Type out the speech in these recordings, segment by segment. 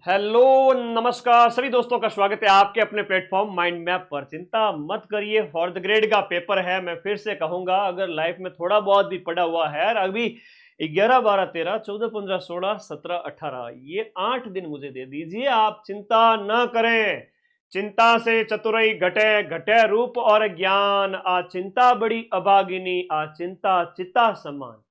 Hello, नमस्कार सभी दोस्तों का स्वागत है आपके अपने प्लेटफॉर्म माइंड मैप पर। चिंता मत करिए, फोर्थ ग्रेड का पेपर है। मैं फिर से कहूंगा, अगर लाइफ में थोड़ा बहुत भी पड़ा हुआ है, अभी 11, 12, 13, 14, 15, 16, 17, 18 ये 8 दिन मुझे दे दीजिए। आप चिंता न करें। चिंता से चतुरई घटे, घटे रूप और ज्ञान। आ चिंता बड़ी अभागिनी, आ चिंता चिता समान।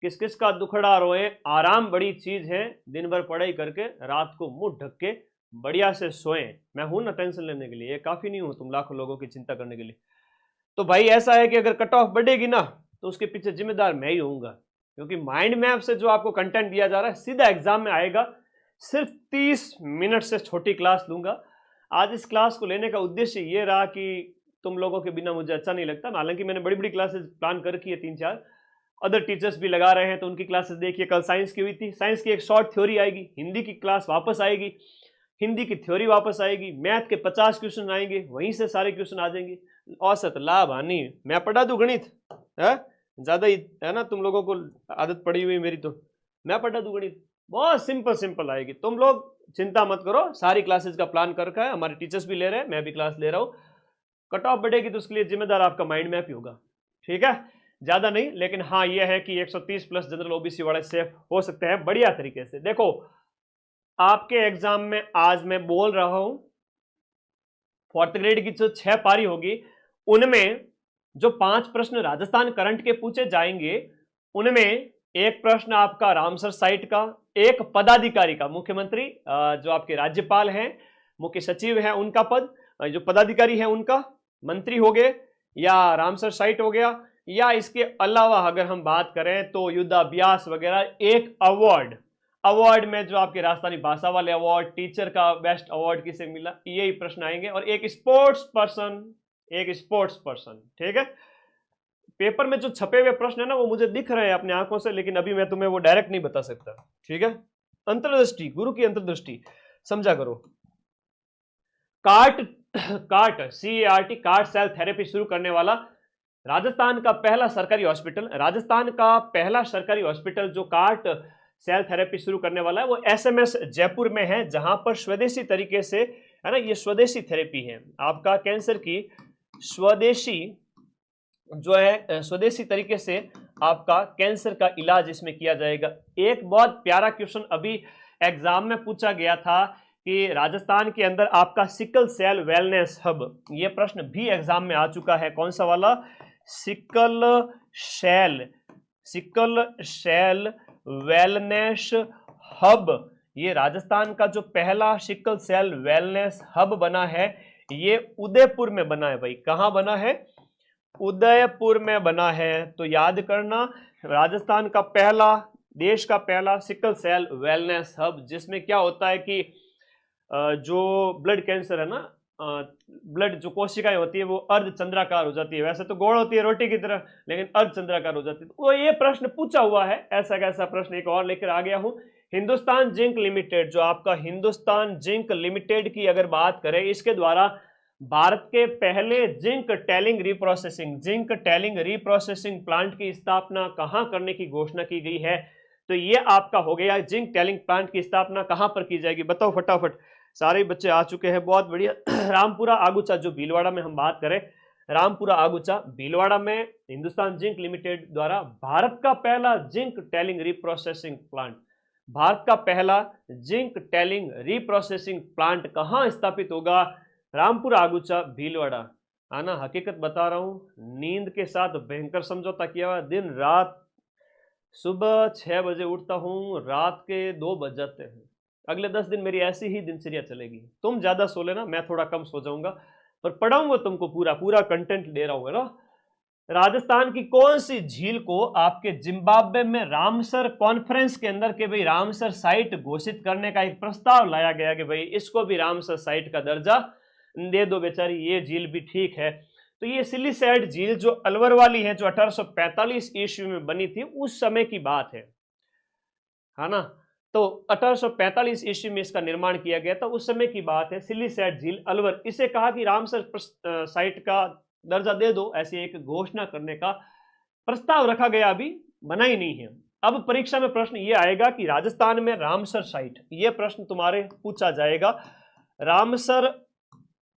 किस किस का दुखड़ा रोए, आराम बड़ी चीज है। दिन भर पढ़ाई करके रात को मुंह ढक के बढ़िया से सोएं। मैं हूं ना टेंशन लेने के लिए, ये काफी नहीं हूं तुम लाखों लोगों की चिंता करने के लिए। तो भाई ऐसा है कि अगर कट ऑफ बढ़ेगी ना, तो उसके पीछे जिम्मेदार मैं ही होऊंगा, क्योंकि माइंड मैप से जो आपको कंटेंट दिया जा रहा है सीधा एग्जाम में आएगा। सिर्फ 30 मिनट से छोटी क्लास लूंगा। आज इस क्लास को लेने का उद्देश्य ये रहा कि तुम लोगों के बिना मुझे अच्छा नहीं लगता। हालांकि मैंने बड़ी बड़ी क्लासेस प्लान कर रखी है, 3-4 अदर टीचर्स भी लगा रहे हैं, तो उनकी क्लासेस देखिए। कल साइंस की हुई थी, साइंस की एक शॉर्ट थ्योरी आएगी, हिंदी की क्लास वापस आएगी, हिंदी की थ्योरी वापस आएगी, मैथ के 50 क्वेश्चन आएंगे, वहीं से सारे क्वेश्चन आ जाएंगे। औसत लाभ हानि मैं पढ़ा दूं, गणित है ज्यादा ही है ना, तुम लोगों को आदत पड़ी हुई मेरी, तो मैं पढ़ा दूं गणित। बहुत सिंपल सिंपल आएगी। तुम लोग चिंता मत करो, सारी क्लासेस का प्लान कर रखा है, हमारे टीचर्स भी ले रहे हैं, मैं भी क्लास ले रहा हूं। कट ऑफ बढ़ेगी तो उसके लिए जिम्मेदार आपका माइंड मैप ही होगा, ठीक है। ज्यादा नहीं, लेकिन हाँ यह है कि 130 प्लस जनरल ओबीसी वाले सेफ हो सकते हैं बढ़िया तरीके से। देखो, आपके एग्जाम में आज मैं बोल रहा हूं, फोर्थ ग्रेड की जो 6 पारी होगी, उनमें जो 5 प्रश्न राजस्थान करंट के पूछे जाएंगे, उनमें एक प्रश्न आपका रामसर साइट का, एक पदाधिकारी का, मुख्यमंत्री जो आपके राज्यपाल हैं, मुख्य सचिव हैं उनका पद, जो पदाधिकारी हैं उनका, मंत्री हो गए या रामसर साइट हो गया, या इसके अलावा अगर हम बात करें तो युद्धाभ्यास वगैरह, एक अवार्ड। अवार्ड में जो आपके राजस्थानी भाषा वाले अवार्ड, टीचर का बेस्ट अवार्ड किसे मिला, यही प्रश्न आएंगे। और एक स्पोर्ट्स पर्सन, एक स्पोर्ट्स पर्सन, ठीक है। पेपर में जो छपे हुए प्रश्न है ना, वो मुझे दिख रहे हैं अपनी आंखों से, लेकिन अभी मैं तुम्हें वो डायरेक्ट नहीं बता सकता, ठीक है। अंतर्दृष्टि, गुरु की अंतर्दृष्टि समझा करो। CART CART CART CART cell therapy शुरू करने वाला राजस्थान का पहला सरकारी हॉस्पिटल, राजस्थान का पहला सरकारी हॉस्पिटल जो कार्ट सेल थेरेपी शुरू करने वाला है, वो SMS जयपुर में है, जहां पर स्वदेशी तरीके से, है ना, ये स्वदेशी थेरेपी है आपका कैंसर की। स्वदेशी जो है, स्वदेशी तरीके से आपका कैंसर का इलाज इसमें किया जाएगा। एक बहुत प्यारा क्वेश्चन अभी एग्जाम में पूछा गया था कि राजस्थान के अंदर आपका सिकल सेल वेलनेस हब, ये प्रश्न भी एग्जाम में आ चुका है। कौन सा वाला? Sickle cell wellness hub. ये राजस्थान का जो पहला सिकल सेल वेलनेस हब बना है, ये उदयपुर में बना है भाई। कहां बना है? उदयपुर में बना है। तो याद करना, राजस्थान का पहला, देश का पहला सिकल सेल वेलनेस हब, जिसमें क्या होता है कि जो ब्लड कैंसर है ना, ब्लड जो कोशिकाएं होती है वो अर्धचंद्राकार हो जाती है। वैसे तो गोल होती है रोटी की तरह, लेकिन अर्धचंद्राकार हो जाती है। तो ये प्रश्न पूछा हुआ है। ऐसा कैसा प्रश्न एक और लेकर आ गया हूं। हिंदुस्तान जिंक लिमिटेड, जो आपका हिंदुस्तान जिंक लिमिटेड की अगर बात करें, इसके द्वारा भारत के पहले जिंक टैलिंग रिप्रोसेसिंग प्लांट की स्थापना कहां करने की घोषणा की गई है? तो ये आपका हो गया, जिंक टैलिंग प्लांट की स्थापना कहां पर की जाएगी, बताओ फटाफट। सारे बच्चे आ चुके हैं, बहुत बढ़िया। रामपुरा आगुचा, जो भीलवाड़ा में हम बात करें, रामपुरा आगुचा भीलवाड़ा में हिंदुस्तान जिंक लिमिटेड द्वारा भारत का पहला जिंक टैलिंग रिप्रोसेसिंग प्लांट, भारत का पहला जिंक टैलिंग रिप्रोसेसिंग प्लांट कहां स्थापित होगा? रामपुरा आगुचा भीलवाड़ा। आना, हकीकत बता रहा हूं, नींद के साथ भयंकर समझौता किया हुआ। दिन रात सुबह 6 बजे उठता हूं, रात के 2 बज जाते हैं। अगले 10 दिन मेरी ऐसी ही दिनचर्या चलेगी। तुम ज्यादा सो लेना, मैं थोड़ा कम सो जाऊंगा, पर पढ़ाऊंगा तुमको, पूरा पूरा कंटेंट दे रहा हूं ना। राजस्थान की कौन सी झील को आपके जिम्बाब्वे में रामसर कॉन्फ्रेंस के अंदर के भाई रामसर साइट घोषित करने का एक प्रस्ताव लाया गया कि भाई इसको भी रामसर साइट का दर्जा दे दो बेचारी, ये झील भी ठीक है। तो ये सिलीसैड झील जो अलवर वाली है, जो 1845 ईस्वी में बनी थी, उस समय की बात है ना। तो 1845 ईस्वी में इसका निर्माण किया गया था, उस समय की बात है। सिलीसैड झील अलवर, इसे कहा कि रामसर साइट का दर्जा दे दो, ऐसी एक घोषणा करने का प्रस्ताव रखा गया, अभी बना ही नहीं है। अब परीक्षा में प्रश्न ये आएगा कि राजस्थान में रामसर साइट, ये प्रश्न तुम्हारे पूछा जाएगा। रामसर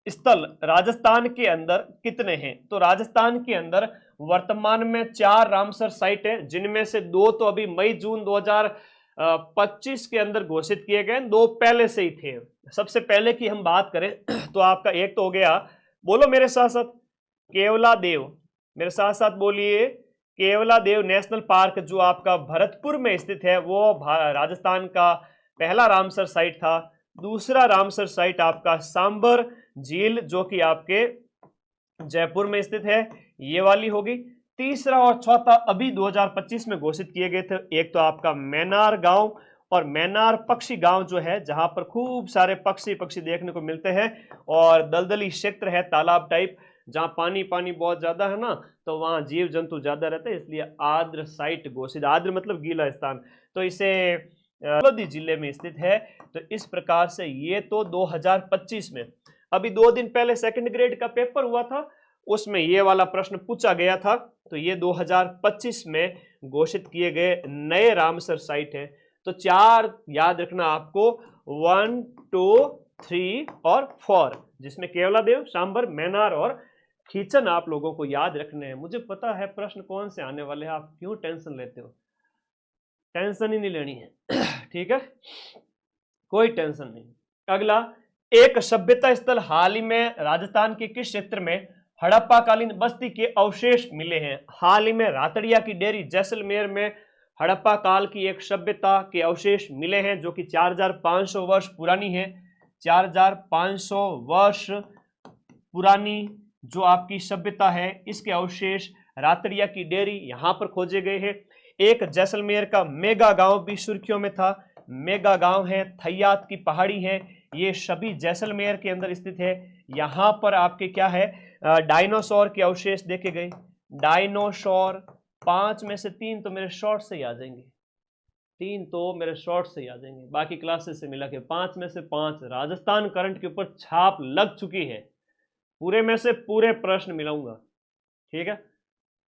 स्थल राजस्थान के अंदर कितने हैं? तो राजस्थान के अंदर वर्तमान में 4 रामसर साइट है, जिनमें से 2 तो अभी मई जून 2025 के अंदर घोषित किए गए, 2 पहले से ही थे। सबसे पहले की हम बात करें तो आपका एक तो हो गया, बोलो मेरे साथ साथ, केवलादेव, मेरे साथ साथ बोलिए, केवलादेव नेशनल पार्क जो आपका भरतपुर में स्थित है, वो राजस्थान का पहला रामसर साइट था। दूसरा रामसर साइट आपका सांबर झील जो कि आपके जयपुर में स्थित है, ये वाली होगी। तीसरा और चौथा अभी 2025 में घोषित किए गए थे, एक तो आपका मैनार गांव और मैनार पक्षी गांव जो है, जहां पर खूब सारे पक्षी देखने को मिलते हैं और दलदली क्षेत्र है, तालाब टाइप, जहां पानी बहुत ज्यादा है ना, तो वहां जीव जंतु ज्यादा रहते हैं, इसलिए आर्द्र साइट घोषित, आर्द्र मतलब गीला स्थान, तो इसे लोधी जिले में स्थित है। तो इस प्रकार से ये तो 2025 में, अभी 2 दिन पहले सेकंड ग्रेड का पेपर हुआ था, उसमें ये वाला प्रश्न पूछा गया था। तो ये 2025 में घोषित किए गए नए रामसर साइट है। तो 4 याद रखना आपको, 1, 2, 3 और 4, जिसमें केवलादेव, सांबर, मैनार और खीचन आप लोगों को याद रखने हैं। मुझे पता है प्रश्न कौन से आने वाले हैं, आप क्यों टेंशन लेते हो, टेंशन ही नहीं लेनी है ठीक है, कोई टेंशन नहीं। अगला, एक सभ्यता स्थल हाल ही में राजस्थान के किस क्षेत्र में हड़प्पा कालीन बस्ती के अवशेष मिले हैं? हाल ही में रातड़िया की डेरी जैसलमेर में हड़प्पा काल की एक सभ्यता के अवशेष मिले हैं, जो कि 4500 वर्ष पुरानी है। 4500 वर्ष पुरानी जो आपकी सभ्यता है, इसके अवशेष रातड़िया की डेरी यहां पर खोजे गए हैं। एक जैसलमेर का मेगा गांव भी सुर्खियों में था, मेगा गांव है, थैयात की पहाड़ी है, ये सभी जैसलमेर के अंदर स्थित है। यहां पर आपके क्या है, डायनासोर के अवशेष देखे गए। डायनासोर 5 में से 3 तो मेरे शॉर्ट से ही आ जाएंगे, 3 तो मेरे शॉर्ट से ही आ जाएंगे, बाकी क्लासेस से मिला के 5 में से 5 राजस्थान करंट के ऊपर छाप लग चुकी है, पूरे में से पूरे प्रश्न मिलाऊंगा, ठीक है।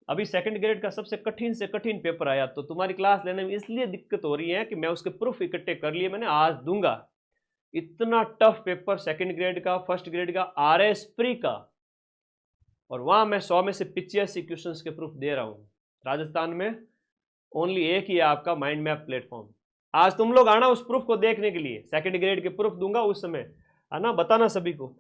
अभी सेकंड ग्रेड का सबसे कठिन से कठिन पेपर आया, तो तुम्हारी क्लास लेने में इसलिए दिक्कत हो रही है कि मैं उसके प्रूफ इकट्ठे कर लिए मैंने, आज दूंगा। इतना टफ पेपर सेकंड ग्रेड का, फर्स्ट ग्रेड का, RS प्री का, और वहां मैं 100 में से 85 क्वेश्चंस के प्रूफ दे रहा हूं। राजस्थान में ओनली एक ही है आपका माइंड मैप प्लेटफॉर्म। आज तुम लोग आना उस प्रूफ को देखने के लिए, सेकंड ग्रेड के प्रूफ दूंगा उस समय, आना, बताना सभी को।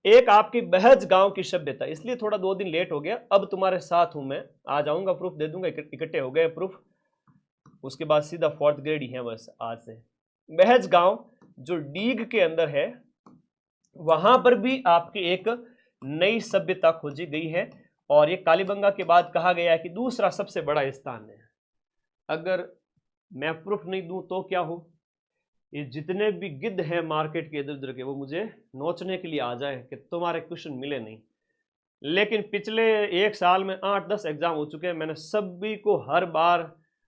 एक आपकी बहज गांव की सभ्यता, इसलिए थोड़ा 2 दिन लेट हो गया, अब तुम्हारे साथ हूं मैं, आ जाऊंगा, प्रूफ दे दूंगा, इकट्ठे हो गए प्रूफ, उसके बाद सीधा 4th ग्रेड ही है बस आज से। बहज गांव जो डीग के अंदर है, वहां पर भी आपकी एक नई सभ्यता खोजी गई है, और ये कालीबंगा के बाद कहा गया है कि दूसरा सबसे बड़ा स्थान है। अगर मैं प्रूफ नहीं दूं तो क्या हो, ये जितने भी गिद्ध हैं मार्केट के इधर उधर के, वो मुझे नोचने के लिए आ जाए कि तुम्हारे क्वेश्चन मिले नहीं। लेकिन पिछले 1 साल में 8-10 एग्जाम हो चुके हैं, मैंने सभी को हर बार,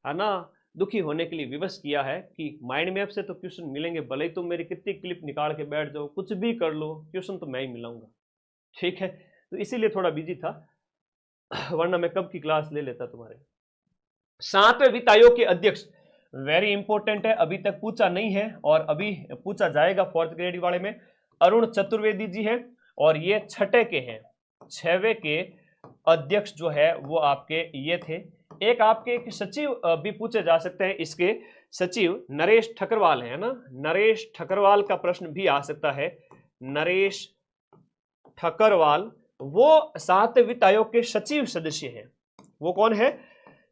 है ना, दुखी होने के लिए विवश किया है कि माइंड मैप से तो क्वेश्चन मिलेंगे, भले ही तुम मेरी कितनी क्लिप निकाल के बैठ जाओ, कुछ भी कर लो, क्वेश्चन तो मैं ही मिलाऊंगा, ठीक है। तो इसीलिए थोड़ा बिजी था, वरना मैं कब की क्लास ले लेता तुम्हारे। 7वें वित्त आयोग के अध्यक्ष, वेरी इंपॉर्टेंट है, अभी तक पूछा नहीं है और अभी पूछा जाएगा 4th ग्रेड वाले में। अरुण चतुर्वेदी जी हैं, और ये 6ठे के हैं, 6वें के अध्यक्ष जो है वो आपके ये थे। एक आपके एक सचिव भी पूछे जा सकते हैं, इसके सचिव नरेश ठकरवाल है ना, नरेश ठकरवाल का प्रश्न भी आ सकता है। नरेश ठकरवाल वो 7वें वित्त आयोग के सचिव सदस्य हैं। वो कौन है?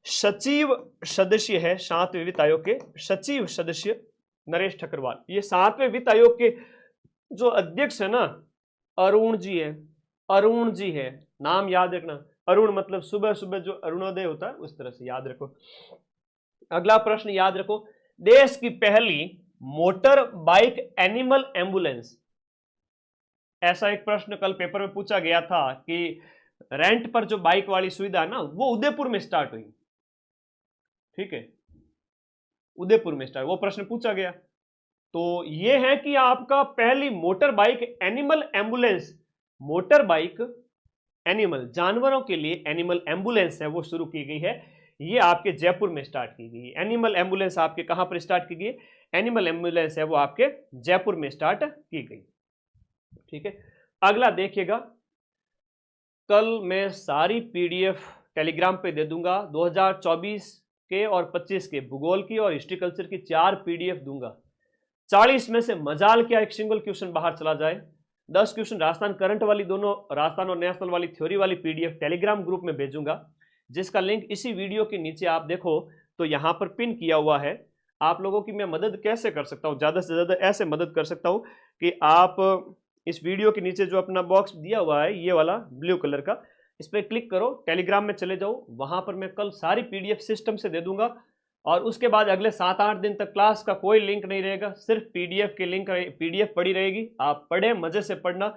सचिव सदस्य है, 7वें वित्त आयोग के सचिव सदस्य नरेश ठकरवाल। ये 7वें वित्त आयोग के जो अध्यक्ष है ना, अरुण जी है, अरुण जी है, नाम याद रखना। अरुण मतलब सुबह सुबह जो अरुणोदय होता है, उस तरह से याद रखो। अगला प्रश्न याद रखो, देश की पहली मोटर बाइक एनिमल एम्बुलेंस, ऐसा एक प्रश्न कल पेपर में पूछा गया था कि रेंट पर जो बाइक वाली सुविधा है ना, वो उदयपुर में स्टार्ट हुई, ठीक है, उदयपुर में स्टार्ट, वो प्रश्न पूछा गया। तो ये है कि आपका पहली motor bike animal ambulance, motor bike animal जानवरों के लिए एनिमल एम्बुलेंस है, वो शुरू की गई है। ये आपके जयपुर में स्टार्ट की गई। एनिमल एम्बुलेंस आपके कहां पर स्टार्ट की गई? एनिमल एम्बुलेंस है वो आपके जयपुर में स्टार्ट की गई। ठीक है, अगला देखिएगा, कल मैं सारी पीडीएफ टेलीग्राम पे दे दूंगा। 2024 के और 25 के भूगोल की और हिस्ट्री कल्चर की 4 पीडीएफ दूंगा। 40 में से मजाल क्या एक सिंगल क्वेश्चन बाहर चला जाए। 10 क्वेश्चन राजस्थान करंट वाली, दोनों राजस्थान और नेशनल वाली थ्योरी वाली पीडीएफ टेलीग्राम ग्रुप में भेजूंगा, जिसका लिंक इसी वीडियो के नीचे आप देखो तो यहां पर पिन किया हुआ है। आप लोगों की मैं मदद कैसे कर सकता हूं? ज्यादा से ज्यादा ऐसे मदद कर सकता हूं कि आप इस वीडियो के नीचे जो अपना बॉक्स दिया हुआ है ये वाला ब्लू कलर का, इस पर क्लिक करो, टेलीग्राम में चले जाओ, वहां पर मैं कल सारी पीडीएफ सिस्टम से दे दूंगा। और उसके बाद अगले 7-8 दिन तक क्लास का कोई लिंक नहीं रहेगा, सिर्फ पीडीएफ के लिंक, पीडीएफ पड़ी रहेगी। आप पढ़े, मजे से पढ़ना।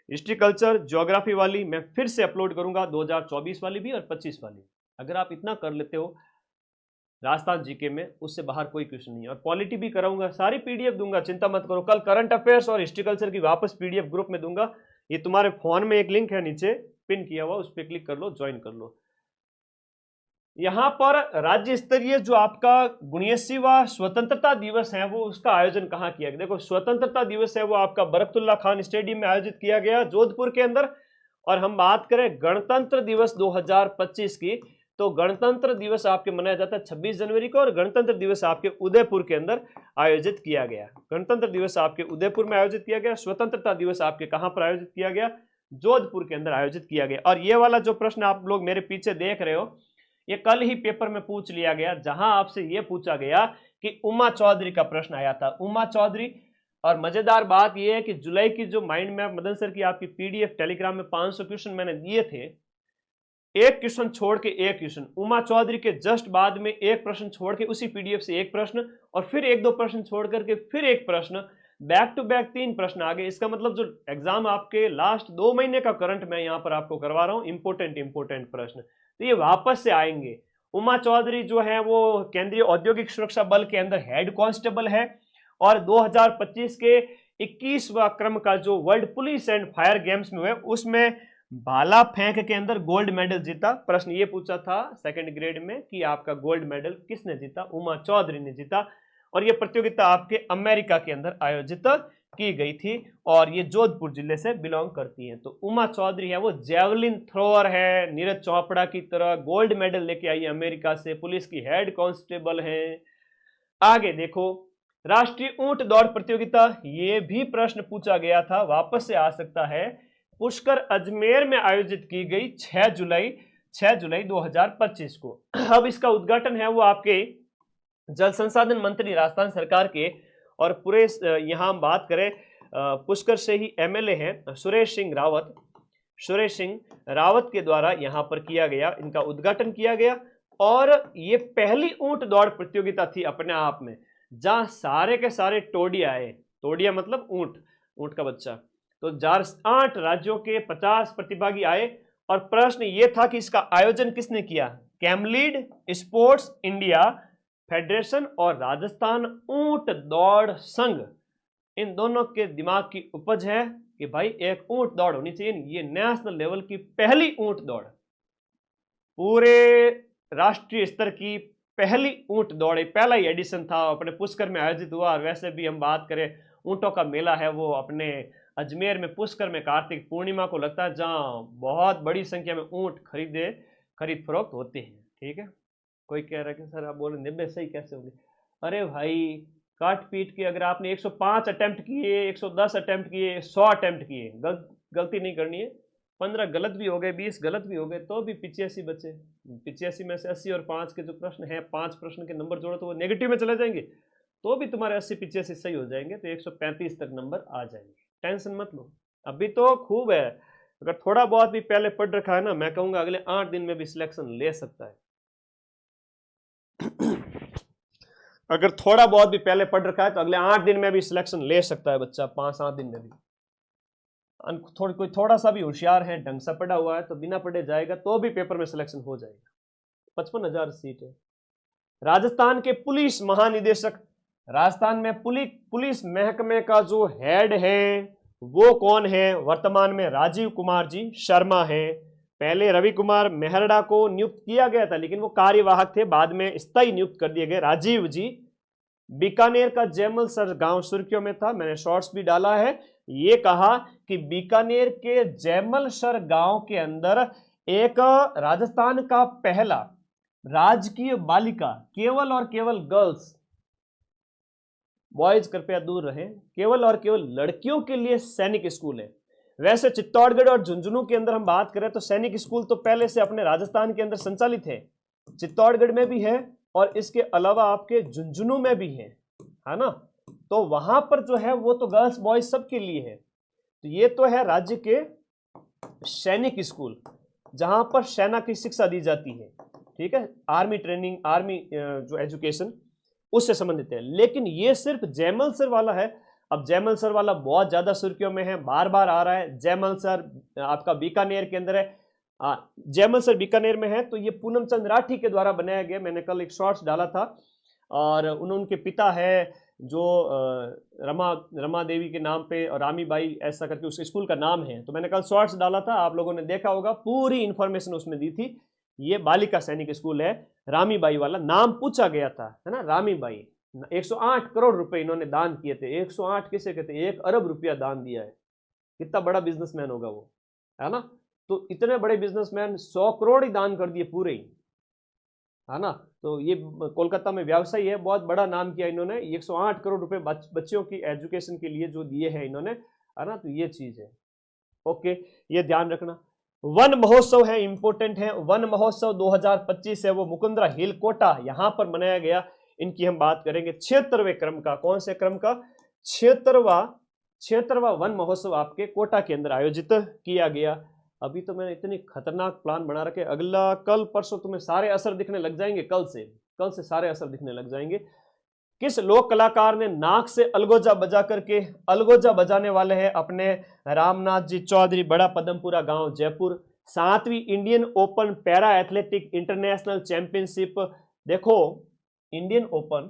हिस्ट्री कल्चर ज्योग्राफी वाली मैं फिर से अपलोड करूंगा, 2024 वाली भी और 25 वाली। अगर आप इतना कर लेते हो राजस्थान जीके में, उससे बाहर कोई क्वेश्चन नहीं है। और पॉलिटी भी कराऊंगा, सारी पीडीएफ दूंगा, चिंता मत करो। कल करंट अफेयर्स और हिस्ट्री कल्चर की वापस पीडीएफ ग्रुप में दूंगा। ये तुम्हारे फोन में एक लिंक है नीचे पिन किया हुआ, उस पर क्लिक कर लो, ज्वाइन कर लो। यहां पर राज्य स्तरीय जो आपका 79वां स्वतंत्रता दिवस है वो उसका आयोजन कहां किया गया? देखो, स्वतंत्रता दिवस है वो आपका बरकतुल्ला खान स्टेडियम में आयोजित किया गया जोधपुर के अंदर। और हम बात करें गणतंत्र दिवस 2025 की, तो गणतंत्र दिवस आपके मनाया जाता है 26 जनवरी को, और गणतंत्र दिवस आपके उदयपुर के अंदर आयोजित किया गया। गणतंत्र दिवस आपके उदयपुर में आयोजित किया गया। स्वतंत्रता दिवस आपके कहां पर आयोजित किया गया? जोधपुर के अंदर आयोजित किया गया। और ये वाला जो प्रश्न आप लोग मेरे पीछे देख रहे हो, ये कल ही पेपर में पूछ लिया गया, जहां आपसे ये पूछा गया कि उमा चौधरी का प्रश्न आया था, उमा चौधरी। और मजेदार बात यह है कि जुलाई की जो माइंड मैप मदन सर की आपकी पीडीएफ टेलीग्राम में 500 क्वेश्चन मैंने दिए थे, एक क्वेश्चन छोड़ के एक क्वेश्चन, उमा चौधरी के जस्ट बाद में एक प्रश्न छोड़ के उसी पीडीएफ से एक प्रश्न, और फिर 1-2 प्रश्न छोड़ करके फिर एक प्रश्न, बैक टू बैक 3 प्रश्न आ गए। इसका मतलब जो एग्जाम आपके लास्ट 2 महीने का करंट मैं यहां पर आपको करवा रहा हूं, इंपोर्टेंट प्रश्न, तो ये वापस से आएंगे। उमा चौधरी जो है वो केंद्रीय औद्योगिक सुरक्षा बल के अंदर हेड कांस्टेबल है, और 2025 के 21वां क्रम का जो world police and fire games में हुए उसमें भाला फेंक के अंदर गोल्ड मेडल जीता। प्रश्न ये पूछा था सेकंड ग्रेड में कि आपका गोल्ड मेडल किसने जीता? उमा चौधरी ने जीता। और ये प्रतियोगिता आपके अमेरिका के अंदर आयोजित की गई थी, और ये जोधपुर जिले से बिलोंग करती है। तो उमा चौधरी है वो जेवलिन थ्रोअर है, नीरज चोपड़ा की तरह गोल्ड मेडल लेके आई है अमेरिका से, पुलिस की हेड कांस्टेबल है। आगे देखो, राष्ट्रीय ऊंट दौड़ प्रतियोगिता, ये भी प्रश्न पूछा गया था, वापस से आ सकता है। पुष्कर अजमेर में आयोजित की गई 6 जुलाई 2025 को। अब इसका उद्घाटन है वो आपके जल संसाधन मंत्री राजस्थान सरकार के, और पूरे यहां हम बात करें पुष्कर से ही एमएलए हैं सुरेश सिंह रावत के द्वारा यहां पर किया गया, इनका उद्घाटन किया गया। और ये पहली ऊंट दौड़ प्रतियोगिता थी अपने आप में, जहां सारे के सारे टोडिया आए, टोडिया मतलब ऊंट का बच्चा। तो 8 राज्यों के 50 प्रतिभागी आए, और प्रश्न ये था कि इसका आयोजन किसने किया? कैमलीड स्पोर्ट्स इंडिया फेडरेशन और राजस्थान ऊंट दौड़ संघ, इन दोनों के दिमाग की उपज है कि भाई एक ऊंट दौड़ होनी चाहिए। ये नेशनल लेवल की पहली ऊंट दौड़, पूरे राष्ट्रीय स्तर की पहली ऊंट दौड़, पहला ही एडिशन था, अपने पुष्कर में आयोजित हुआ। और वैसे भी हम बात करें, ऊंटों का मेला है वो अपने अजमेर में पुष्कर में कार्तिक पूर्णिमा को लगता है, जहां बहुत बड़ी संख्या में ऊंट खरीद फरोख्त होते हैं। ठीक है, कोई कह रहा है कि सर आप बोले 90 सही कैसे होगी? अरे भाई, काट पीट के अगर आपने 105 अटेम्प्ट किए, 110 अटेम्प्ट किए, 100 अटेम्प्ट किए, गलती नहीं करनी है। 15 गलत भी हो गए, 20 गलत भी हो गए, तो भी 85 बचे। 85 में से 80 और 5 के जो प्रश्न हैं, 5 प्रश्न के नंबर जोड़ो तो वो नेगेटिव में चले जाएंगे, तो भी तुम्हारे 80-85 सही हो जाएंगे, तो 135 तक नंबर आ जाएंगे। टेंशन मत लो, अभी तो खूब है। अगर थोड़ा बहुत भी पहले पढ़ रखा है ना, मैं कहूंगा अगले 8 दिन में भी सिलेक्शन ले सकता है। अगर थोड़ा बहुत भी पहले पढ़ रखा है तो अगले 8 दिन में भी सिलेक्शन ले सकता है बच्चा, 5-7 दिन में भी। कोई थोड़ा सा भी होशियार है, ढंग से पढ़ा हुआ है, तो बिना पढ़े जाएगा तो भी पेपर में सिलेक्शन हो जाएगा। 55,000 सीट है। राजस्थान के पुलिस महानिदेशक, राजस्थान में पुलिस महकमे का जो हेड है वो कौन है? वर्तमान में राजीव कुमार जी शर्मा है। पहले रवि कुमार मेहरड़ा को नियुक्त किया गया था, लेकिन वो कार्यवाहक थे, बाद में स्थायी नियुक्त कर दिए गए राजीव जी। बीकानेर का जैमलसर गांव सुर्खियों में था, मैंने शॉर्ट्स भी डाला है। ये कहा कि बीकानेर के जैमलसर गांव के अंदर एक राजस्थान का पहला राजकीय बालिका, केवल और केवल गर्ल्स, बॉयज कृपया दूर रहें, केवल और केवल लड़कियों के लिए सैनिक स्कूल है। वैसे चित्तौड़गढ़ और झुंझुनू के अंदर हम बात करें तो सैनिक स्कूल तो पहले से अपने राजस्थान के अंदर संचालित है, चित्तौड़गढ़ में भी है और इसके अलावा आपके झुंझुनू में भी है ना। तो वहां पर जो है वो तो गर्ल्स बॉयज सबके लिए है। तो ये तो है राज्य के सैनिक स्कूल, जहां पर सेना की शिक्षा दी जाती है, ठीक है, आर्मी ट्रेनिंग, आर्मी जो एजुकेशन उससे संबंधित है। लेकिन ये सिर्फ जैमलसर वाला है। अब जैमलसर वाला बहुत ज्यादा सुर्खियों में है, बार बार आ रहा है। जैमलसर आपका बीकानेर के अंदर है, जैमलसर बीकानेर में है। तो ये पूनम चंद राठी के द्वारा बनाया गया, मैंने कल एक शॉर्ट्स डाला था, और उनके पिता है जो रमा देवी के नाम पे और रामी बाई ऐसा करके उस स्कूल का नाम है। तो मैंने कल शॉर्ट्स डाला था, आप लोगों ने देखा होगा, पूरी इंफॉर्मेशन उसमें दी थी। ये बालिका सैनिक स्कूल है, रामी बाई वाला नाम पूछा गया था, है ना, रामी बाई। 108 करोड़ रुपए इन्होंने दान किए थे। 108 किसे कहते हैं, 1 अरब रुपया दान दिया है। कितना बड़ा बिजनेसमैन होगा वो, है ना। तो इतने बड़े बिजनेसमैन 100 करोड़ ही दान कर दिए पूरे ही, है ना। तो ये कोलकाता में व्यवसायी है, बहुत बड़ा नाम किया इन्होंने। 108 करोड़ रुपए बच्चों की एजुकेशन के लिए जो दिए हैं इन्होंने, है ना। तो ये चीज है, ओके, ये ध्यान रखना। वन महोत्सव है, इंपोर्टेंट है। वन महोत्सव 2025 है, वो मुकुंदरा हिल कोटा यहां पर मनाया गया। इनकी हम बात करेंगे 76वें क्रम का। कौन से क्रम का? 76वां वन महोत्सव आपके कोटा के अंदर आयोजित किया गया। अभी तो मैंने इतनी खतरनाक प्लान बना रखे, अगला कल परसों तुम्हें सारे असर दिखने लग जाएंगे। कल से सारे असर दिखने लग जाएंगे। किस लोक कलाकार ने नाक से अलगोजा बजा करके, अलगोजा बजाने वाले हैं अपने रामनाथ जी चौधरी, बड़ा पदमपुरा गांव, जयपुर। 7वीं Indian open para athletic international championship, देखो Indian open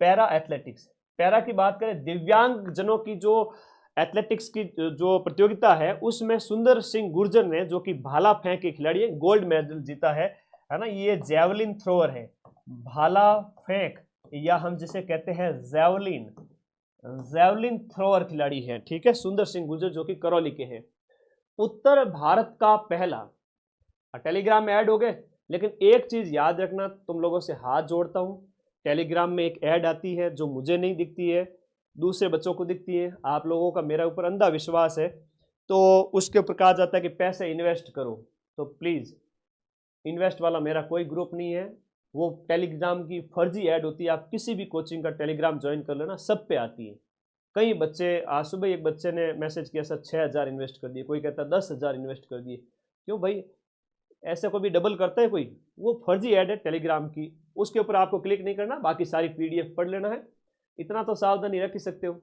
para athletics, para की बात करें, दिव्यांग जनों की जो एथलेटिक्स की जो प्रतियोगिता है, उसमें सुंदर सिंह गुर्जर ने, जो कि भाला फेंक के खिलाड़ी है, गोल्ड मेडल जीता है ना। ये जैवलिन थ्रोअर है, भाला फेंक, या हम जिसे कहते हैं जैवलिन थ्रोअर खिलाड़ी है, ठीक है, सुंदर सिंह गुर्जर, जो कि करौली के हैं। उत्तर भारत का पहला, टेलीग्राम में ऐड हो गए। लेकिन एक चीज याद रखना, तुम लोगों से हाथ जोड़ता हूं, टेलीग्राम में एक ऐड आती है जो मुझे नहीं दिखती है, दूसरे बच्चों को दिखती है। आप लोगों का मेरा ऊपर अंधा विश्वास है, तो उसके ऊपर कहा जाता है कि पैसे इन्वेस्ट करो। तो प्लीज, इन्वेस्ट वाला मेरा कोई ग्रुप नहीं है, वो टेलीग्राम की फर्जी ऐड होती है। आप किसी भी कोचिंग का टेलीग्राम ज्वाइन कर लेना, सब पे आती है। कई बच्चे, आज सुबह एक बच्चे ने मैसेज किया, सर 6000 इन्वेस्ट कर दिए, कोई कहता 10,000 इन्वेस्ट कर दिए। क्यों भाई, ऐसे कोई भी डबल करता है कोई? वो फर्जी ऐड है टेलीग्राम की, उसके ऊपर आपको क्लिक नहीं करना, बाकी सारी PDF पढ़ लेना है। इतना तो सावधानी रख ही सकते हो,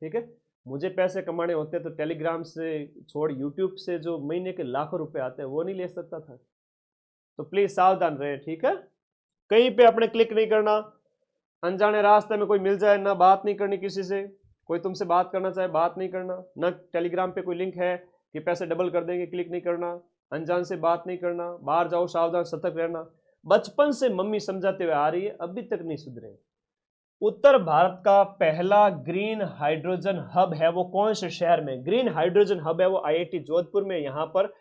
ठीक है। मुझे पैसे कमाने होते तो टेलीग्राम से छोड़ यूट्यूब से जो महीने के लाखों रुपए आते हैं वो नहीं ले सकता था। तो प्लीज सावधान रहे, ठीक है। कहीं पे अपने क्लिक नहीं करना, अनजाने रास्ते में कोई मिल जाए ना, बात नहीं करनी किसी से, कोई तुमसे बात करना चाहे बात नहीं करना ना। टेलीग्राम पे कोई लिंक है कि पैसे डबल कर देंगे, क्लिक नहीं करना, अनजान से बात नहीं करना, बाहर जाओ सावधान सतर्क रहना। बचपन से मम्मी समझाते हुए आ रही है, अभी तक नहीं सुधरे। उत्तर भारत का पहला ग्रीन हाइड्रोजन हब है, वो कौन से शहर में ग्रीन हाइड्रोजन हब है? वो IIT जोधपुर में यहां पर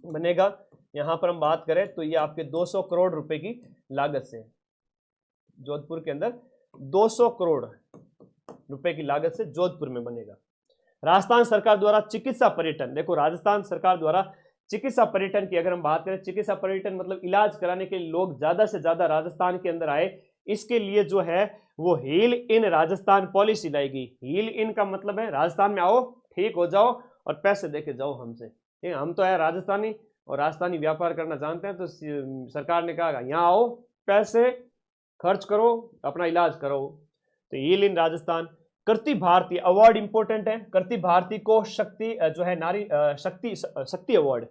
बनेगा। यहां पर हम बात करें तो ये आपके 200 करोड़ रुपए की लागत से, जोधपुर के अंदर 200 करोड़ रुपए की लागत से जोधपुर में बनेगा। राजस्थान सरकार द्वारा चिकित्सा पर्यटन, देखो राजस्थान सरकार द्वारा चिकित्सा पर्यटन की अगर हम बात करें, चिकित्सा पर्यटन मतलब इलाज कराने के लिए लोग ज्यादा से ज्यादा राजस्थान के अंदर आए, इसके लिए जो है वो हील इन राजस्थान पॉलिसी लाएगी। हील इन का मतलब है राजस्थान में आओ, ठीक हो जाओ और पैसे देके जाओ हमसे, ठीक है। हम तो है राजस्थानी और राजस्थानी व्यापार करना जानते हैं, तो सरकार ने कहा यहाँ आओ, पैसे खर्च करो, अपना इलाज करो। तो heal in Rajasthan. Kriti Bharati award important है। कृति भारती को शक्ति जो है नारी शक्ति अवार्ड,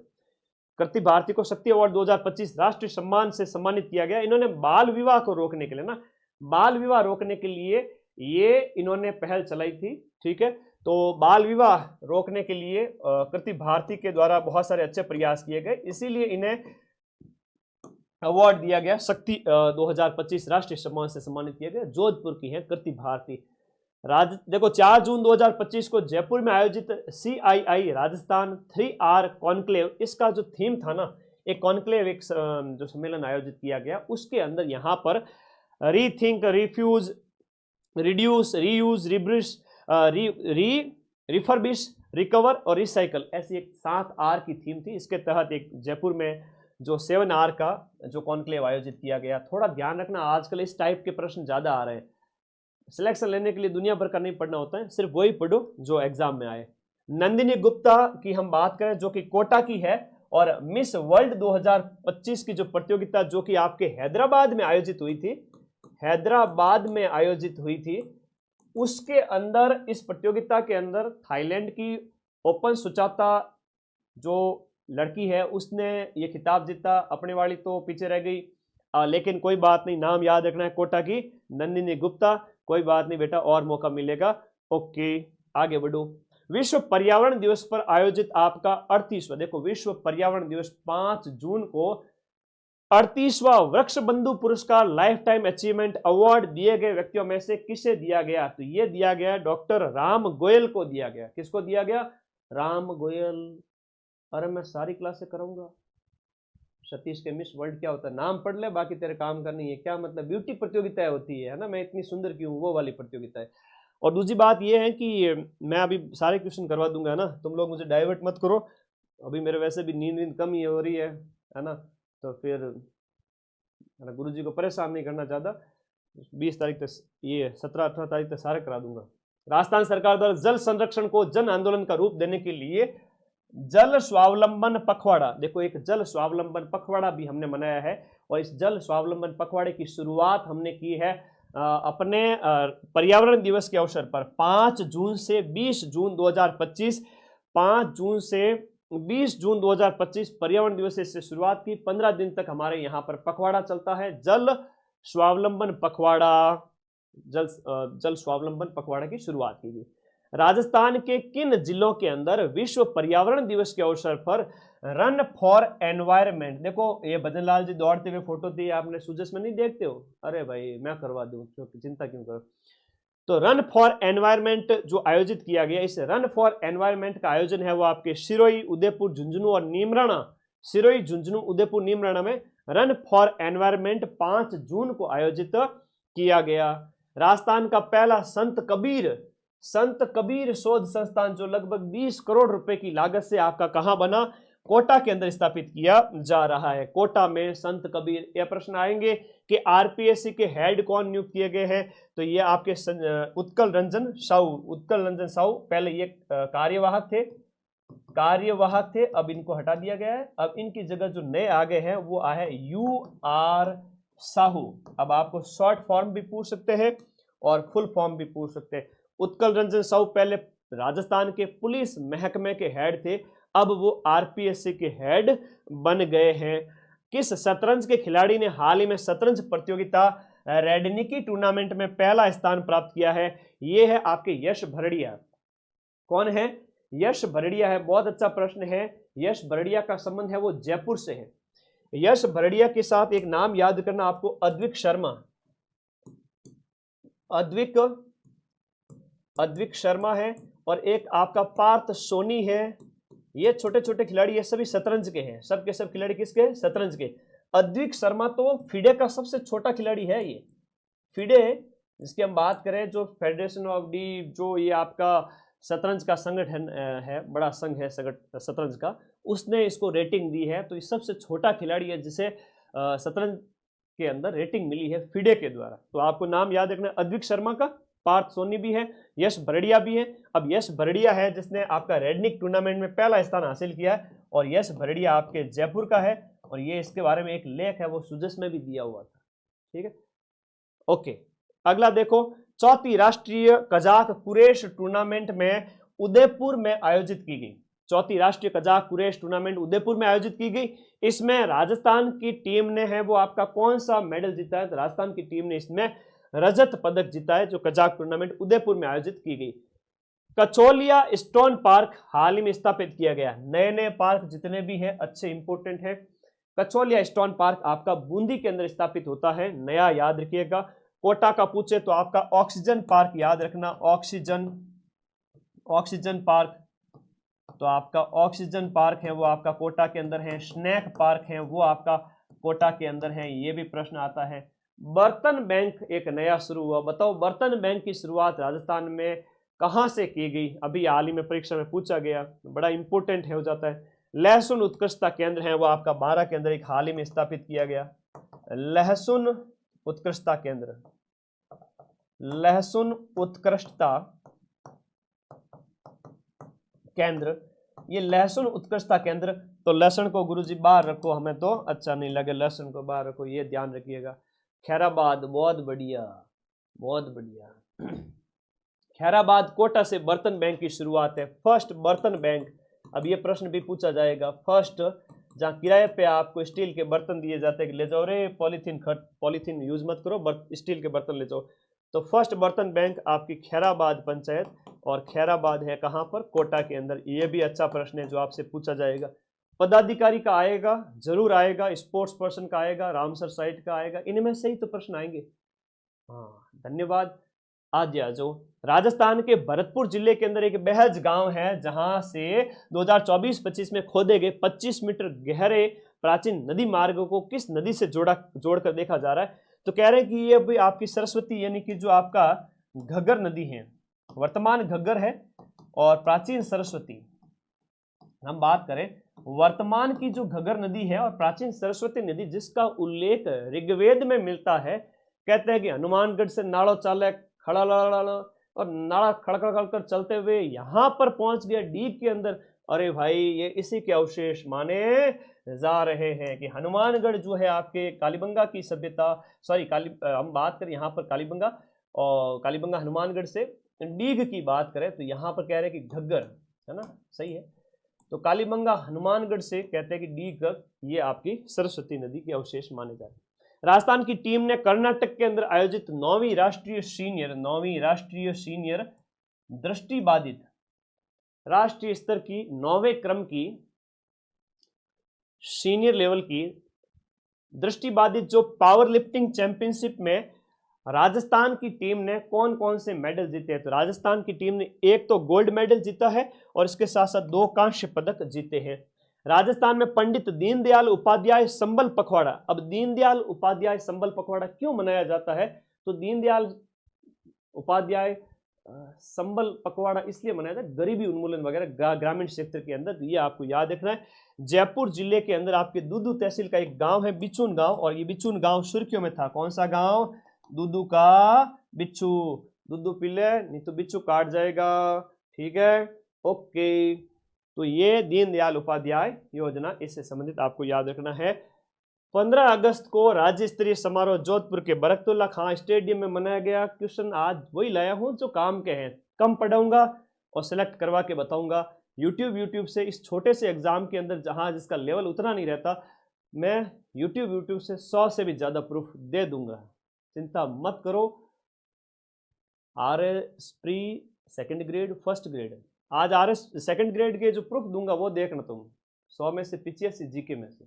कृति भारती को शक्ति अवार्ड 2025 राष्ट्रीय सम्मान से सम्मानित किया गया। इन्होंने बाल विवाह को रोकने के लिए ना, बाल विवाह रोकने के लिए ये इन्होंने पहल चलाई थी, ठीक है। तो बाल विवाह रोकने के लिए कृति भारती के द्वारा बहुत सारे अच्छे प्रयास किए गए, इसीलिए इन्हें अवार्ड दिया गया। शक्ति 2025 राष्ट्रीय सम्मान से सम्मानित किए गए। जोधपुर की है कृति भारती। देखो 4 जून 2025 को जयपुर में आयोजित CII राजस्थान 3R कॉन्क्लेव, इसका जो थीम था ना, एक कॉन्क्लेव, एक जो सम्मेलन आयोजित किया गया, उसके अंदर यहाँ पर rethink, refuse, reduce, reuse, refresh, refurbish, recover और रिसाइकल, ऐसी एक 7R की थीम थी। इसके तहत एक जयपुर में जो 7R का जो कॉन्क्लेव आयोजित किया गया। थोड़ा ध्यान रखना, आजकल इस टाइप के प्रश्न ज्यादा आ रहे हैं। सिलेक्शन लेने के लिए दुनिया भर का नहीं पढ़ना होता है, सिर्फ वही पढ़ो जो एग्जाम में आए। नंदिनी गुप्ता की हम बात करें, जो कि कोटा की है, और मिस वर्ल्ड 2025 की जो प्रतियोगिता जो कि आपके हैदराबाद में आयोजित हुई थी, हैदराबाद में आयोजित हुई थी, उसके अंदर, इस प्रतियोगिता के अंदर थाईलैंड की ओपन सुचाता जो लड़की है, उसने ये खिताब जीता। अपने वाली तो पीछे रह गई, लेकिन कोई बात नहीं, नाम याद रखना है, कोटा की नंदिनी गुप्ता। कोई बात नहीं बेटा, और मौका मिलेगा। ओके, आगे बढ़ो। विश्व पर्यावरण दिवस पर आयोजित आपका 38वां, देखो विश्व पर्यावरण दिवस 5 जून को 38वां वृक्ष बंधु पुरस्कार लाइफ टाइम अचीवमेंट अवार्ड दिए गए व्यक्तियों में से किसे दिया गया? तो ये दिया गया डॉक्टर राम गोयल को दिया गया। किसको दिया गया? राम गोयल। अरे मैं सारी क्लासें कराऊंगा। सतीश के मिस वर्ल्ड क्या होता है, नाम पढ़ ले, बाकी तेरे काम करनी है। क्या मतलब, ब्यूटी प्रतियोगिताएं होती है ना, मैं इतनी सुंदर क्यों, वो वाली प्रतियोगिता है। और दूसरी बात ये है कि मैं अभी सारे क्वेश्चन करवा दूंगा ना, तुम लोग मुझे डाइवर्ट मत करो। अभी मेरे वैसे भी नींद कम ही हो रही है ना, तो फिर गुरुजी को परेशान नहीं करना चाहता। 20 तारीख तक, ये 17-18 तारीख तक सारे करा दूंगा। राजस्थान सरकार द्वारा जल संरक्षण को जन आंदोलन का रूप देने के लिए जल स्वावलंबन पखवाड़ा, देखो एक जल स्वावलंबन पखवाड़ा भी हमने मनाया है। और इस जल स्वावलंबन पखवाड़े की शुरुआत हमने की है अपने पर्यावरण दिवस के अवसर पर 5 जून से 20 जून 2025। 5 जून से 20 जून 2025 पर्यावरण दिवस से शुरुआत की। 15 दिन तक हमारे यहाँ पर पखवाड़ा चलता है, जल स्वावलंबन पखवाड़ा। जल स्वावलंबन पखवाड़ा की शुरुआत की गई। राजस्थान के किन जिलों के अंदर विश्व पर्यावरण दिवस के अवसर पर रन फॉर एनवायरमेंट, देखो ये भजन लाल जी दौड़ते हुए फोटो दी, आपने सुजस में नहीं देखते हो? अरे भाई मैं करवा दूं, चिंता क्यों करो। तो रन फॉर एनवायरमेंट जो आयोजित किया गया, इस रन फॉर एनवायरमेंट का आयोजन है वो आपके सिरोही, उदयपुर, झुंझुनू और नीमराणा। सिरोही, झुंझुनू, उदयपुर, नीमराणा में रन फॉर एनवायरमेंट 5 जून को आयोजित किया गया। राजस्थान का पहला संत कबीर शोध संस्थान जो लगभग 20 करोड़ रुपए की लागत से आपका कहां बना? कोटा के अंदर स्थापित किया जा रहा है। कोटा में संत कबीर। यह प्रश्न आएंगे कि आरपीएससी के हेड कौन नियुक्त किए गए हैं? तो ये आपके उत्कल रंजन साहू पहले ये कार्यवाहक थे, अब इनको हटा दिया गया है। अब इनकी जगह जो नए आ गए हैं वो आए UR साहू। अब आपको शॉर्ट फॉर्म भी पूछ सकते हैं और फुल फॉर्म भी पूछ सकते हैं। उत्कल रंजन साहू पहले राजस्थान के पुलिस महकमे के हेड थे, अब वो आरपीएससी के हेड बन गए हैं। किस शतरंज के खिलाड़ी ने हाल ही में शतरंज प्रतियोगिता रेडनिकी टूर्नामेंट में पहला स्थान प्राप्त किया है? ये है आपके यश भरड़िया। कौन है? यश भरड़िया है। बहुत अच्छा प्रश्न है। यश भरड़िया का संबंध है वो जयपुर से है। यश भरड़िया के साथ एक नाम याद करना आपको, अद्विक शर्मा। अद्विक शर्मा है और एक आपका पार्थ सोनी है। ये छोटे छोटे खिलाड़ी, ये सभी शतरंज के हैं। सब के सब खिलाड़ी किसके? शतरंज के। अद्विक शर्मा तो फिडे का सबसे छोटा खिलाड़ी है। ये फिडे जिसकी हम बात करें, जो फेडरेशन ऑफ डी, जो ये आपका शतरंज का संगठन है, बड़ा संघ है शतरंज का, उसने इसको रेटिंग दी है। तो ये सबसे छोटा खिलाड़ी है जिसे शतरंज के अंदर रेटिंग मिली है फिडे के द्वारा। तो आपको नाम याद रखना, अद्विक शर्मा का, पार्थ सोनी भी है, यश भरड़िया भी है। अब यश भरड़िया है जिसने आपका रेडनिक टूर्नामेंट में पहला स्थान हासिल किया है, और यश भरड़िया आपके जयपुर का है। और ये इसके बारे में एक लेख है वो सुजस में भी दिया हुआ था। ठीक है, ओके। अगला देखो, चौथी राष्ट्रीय कजाक कुरेश टूर्नामेंट में उदयपुर में आयोजित की गई। चौथी राष्ट्रीय कजाक कुरेश टूर्नामेंट उदयपुर में आयोजित की गई। इसमें राजस्थान की टीम ने है वो आपका कौन सा मेडल जीता है? तो राजस्थान की टीम ने इसमें रजत पदक जीता है, जो कजाक टूर्नामेंट उदयपुर में आयोजित की गई। कचौलिया स्टोन पार्क हाल ही में स्थापित किया गया। नए नए पार्क जितने भी हैं अच्छे इंपोर्टेंट हैं। कचौलिया स्टोन पार्क आपका बूंदी के अंदर स्थापित होता है, नया याद रखिएगा। कोटा का पूछे तो आपका ऑक्सीजन पार्क याद रखना, ऑक्सीजन पार्क, तो आपका ऑक्सीजन पार्क है वो आपका कोटा के अंदर है। स्नैक पार्क है वो आपका कोटा के अंदर है, ये भी प्रश्न आता है। बर्तन बैंक एक नया शुरू हुआ, बताओ बर्तन बैंक की शुरुआत राजस्थान में कहां से की गई? अभी हाल ही में परीक्षा में पूछा गया, बड़ा इंपॉर्टेंट है हो जाता है। लहसुन उत्कृष्टता केंद्र है वो आपका 12 के अंदर एक हाल ही में स्थापित किया गया। लहसुन उत्कृष्टता केंद्र, लहसुन उत्कृष्टता केंद्र, ये लहसुन उत्कृष्टता केंद्र। तो लहसुन को गुरुजी बाहर रखो, हमें तो अच्छा नहीं लगे, लहसुन को बाहर रखो, ये ध्यान रखिएगा। खैराबाद, बहुत बढ़िया बहुत बढ़िया। खैराबाद कोटा से बर्तन बैंक की शुरुआत है, फर्स्ट बर्तन बैंक। अब ये प्रश्न भी पूछा जाएगा, फर्स्ट जहाँ किराए पे आपको स्टील के बर्तन दिए जाते हैं कि ले जाओ रे पॉलीथीन यूज मत करो, स्टील के बर्तन ले जाओ। तो फर्स्ट बर्तन बैंक आपकी खैराबाद पंचायत, और खैराबाद है कहाँ पर? कोटा के अंदर। ये भी अच्छा प्रश्न है जो आपसे पूछा जाएगा। पदाधिकारी का आएगा, जरूर आएगा, स्पोर्ट्स पर्सन का आएगा, रामसर साइट का आएगा, इनमें से ही तो प्रश्न आएंगे। हाँ धन्यवाद। आज जो राजस्थान के भरतपुर जिले के अंदर एक बेहज गांव है जहां से 2024-25 में खोदे गए 25 मीटर गहरे प्राचीन नदी मार्ग को किस नदी से जोड़कर देखा जा रहा है? तो कह रहे हैं कि ये भी आपकी सरस्वती, यानी कि जो आपका घग्गर नदी है, वर्तमान घग्गर है और प्राचीन सरस्वती। हम बात करें वर्तमान की जो घग्गर नदी है और प्राचीन सरस्वती नदी, जिसका उल्लेख ऋग्वेद में मिलता है। कहते हैं कि हनुमानगढ़ से नाड़ो चाले खड़ा और नाड़ा खड़खड़ कर चलते हुए यहां पर पहुंच गया डीग के अंदर। अरे भाई ये इसी के अवशेष माने जा रहे हैं कि हनुमानगढ़ जो है आपके कालीबंगा की सभ्यता, हम बात करें यहाँ पर कालीबंगा, और कालीबंगा हनुमानगढ़ से डीग की बात करें तो यहाँ पर कह रहे हैं कि घग्गर है ना, सही है। तो कालीबंगा हनुमानगढ़ से कहते हैं कि डीग, ये आपकी सरस्वती नदी के अवशेष माने जाते हैं। राजस्थान की टीम ने कर्नाटक के अंदर आयोजित 9वीं राष्ट्रीय सीनियर दृष्टिबाधित राष्ट्रीय स्तर की 9वें क्रम की सीनियर लेवल की दृष्टिबाधित जो पावर लिफ्टिंग चैंपियनशिप में राजस्थान की टीम ने कौन कौन से मेडल जीते हैं? तो राजस्थान की टीम ने एक तो गोल्ड मेडल जीता है और इसके साथ साथ 2 कांस्य पदक जीते हैं। राजस्थान में पंडित दीनदयाल उपाध्याय संबल पखवाड़ा। अब दीनदयाल उपाध्याय संबल पखवाड़ा क्यों मनाया जाता है? तो दीनदयाल उपाध्याय संबल पखवाड़ा इसलिए मनाया जाता है, गरीबी उन्मूलन वगैरह ग्रामीण क्षेत्र के अंदर, ये आपको याद रखना है। जयपुर जिले के अंदर आपके दूदू तहसील का एक गांव है बिचून गांव, और ये बिचून गांव सुर्खियों में था। कौन सा गांव? दूदू का बिच्छू। दूदू पीले नहीं तो बिच्छू काट जाएगा, ठीक है, ओके। तो ये दीनदयाल उपाध्याय योजना, इससे संबंधित आपको याद रखना है। 15 अगस्त को राज्य स्तरीय समारोह जोधपुर के बरकतुल्ला खां स्टेडियम में मनाया गया। क्वेश्चन आज वही लाया हूं जो काम के हैं, कम पढ़ाऊंगा और सिलेक्ट करवा के बताऊंगा। यूट्यूब से इस छोटे से एग्जाम के अंदर जहां जिसका लेवल उतना नहीं रहता, मैं यूट्यूब से 100 से भी ज्यादा प्रूफ दे दूंगा, चिंता मत करो। RS pre second grade first grade, आज RS सेकंड ग्रेड के जो प्रूफ दूंगा वो देखना तुम, 100 में से 85 जीके में से।